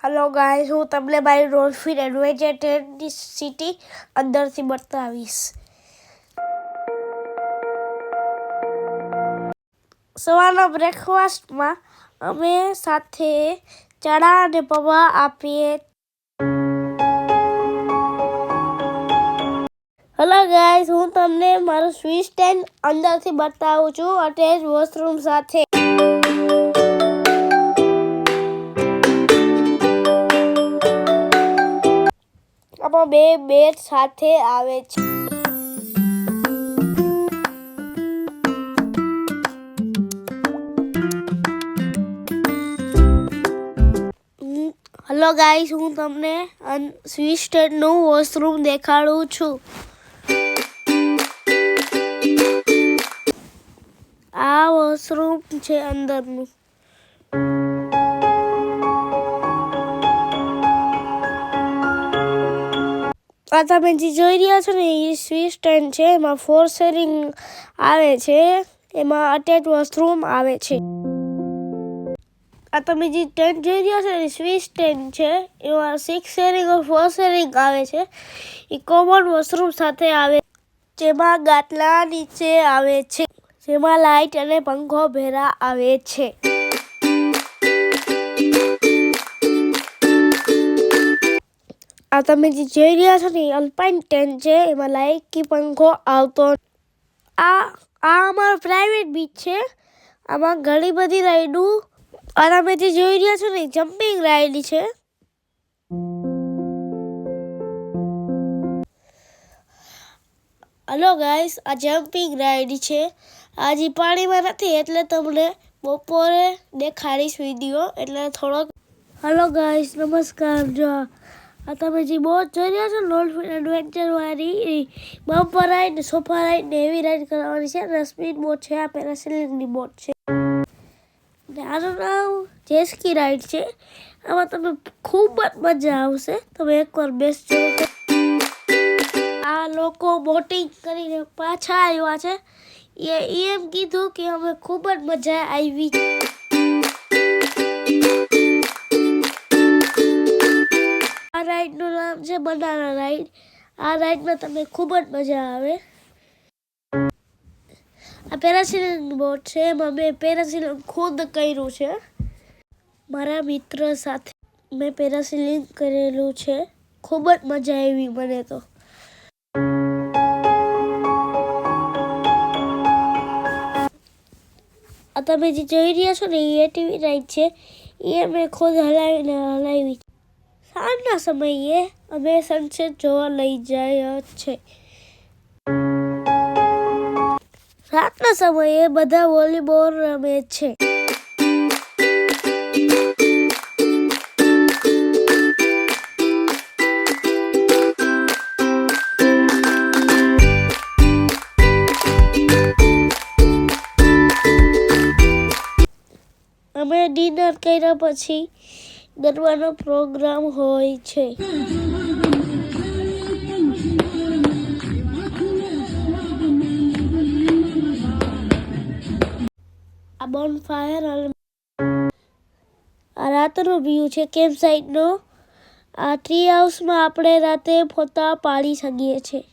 Hello guys, હું તમને મારી ડોલ્ફિન એડવેન્ચર ટ્રેનની સિટી અંદરથી બતાવીશ. સવારના બ્રેકફાસ્ટમાં અમે સાથે ચણા અને પૌવા આપીએ. હેલો ગાઈસ, હું તમને મારું સ્વિચ સ્ટેન્ડ અંદરથી બતાવું છું, અટેચ વોશરૂમ સાથે. આમાં 2 બેડ સાથે આવે છે. હેલો ગાઈસ, હું તમને સ્વિચ સ્ટેન્ડનું વોશરૂમ દેખાડું છું. આ વોશરૂમ છે અંદરનું. આ તમે જે જોઈ રહ્યા છો ને એ સ્વિચ સ્ટેન્ડ છે. એમાં 4 શેરિંગ આવે છે. એમાં અટેચ વોશરૂમ આવે છે. આ તમે જે ટેન્ટ જોઈ રહ્યા છો ને સ્વિચ સ્ટેન્ડ છે. એમાં 6 શેરિંગ અને 4 શેરિંગ આવે છે. એ કોમન વોશરૂમ સાથે આવે, જેમાં ગાટલા નીચે આવે છે, જેમાં લાઇટ અને પંખો ભેરા આવે છે. આ તમે જે જોઈ રહ્યા છો ને અલ્પાઇન ટેન્ટ છે. એમાં લાઇટ કે પંખો આવતો. આ અમારો પ્રાઇવેટ બીચ છે. આમાં ઘણી બધી રાઈડો. આ તમે જે જોઈ રહ્યા છો ને જમ્પિંગ રાઈડ છે. હેલો ગાઈસ, આ જમ્પિંગ રાઈડ છે. આજે પાણીમાં નથી એટલે તમને બપોરે દેખાડીશ વિડીયો, એટલે થોડોક. હેલો ગાઈસ, નમસ્કાર. જો આ તમે જે બોટ જોઈ રહ્યા છો ડોલ્ફિન એડવેન્ચર વાળી, બમ્પર રાઈડ, સોફા રાઈડ ને એવી રાઈડ કરવાની છે. અને સ્પીડ બોટ છે. આ પેરાસેલિંગની બોટ છે. આનું નામ જેસ્કી રાઈડ છે. આમાં તમે ખૂબ જ મજા આવશે. તમે એકવાર બેસજો. આ લોકો બોટિંગ કરીને પાછા આવ્યા છે. એમ કીધું કે અમે ખૂબ જ મજા આવી. આ રાઈડનું નામ છે બનાના રાઈડ. આ રાઈડમાં તમને ખૂબ જ મજા આવે. આ પેરાસેલિંગ બોટ છે. એમાં મેં પેરાસેલિંગ ખુદ કર્યું છે. મારા મિત્ર સાથે મેં પેરાસેલિંગ કરેલું છે. ખૂબ જ મજા આવી મને તો. આ તમે જે જોઈ રહ્યા છો ને એ એટીવી રાઈડ છે. એ મેં ખુદ હલાવી. સાંજના સમયે અમે સનસેટ જોવા લઈ જાય છે. રાતના સમયે બધા વોલીબોલ રમે છે. અમે ડિનર કર્યા પછી ગરબાનો પ્રોગ્રામ હોય છે. આ બોનફાયર આ રાતનો વ્યૂ છે કેમ્પ સાઇટનો. આ ટ્રી હાઉસમાં આપણે રાતે ફોટા પાડી શકીએ છીએ.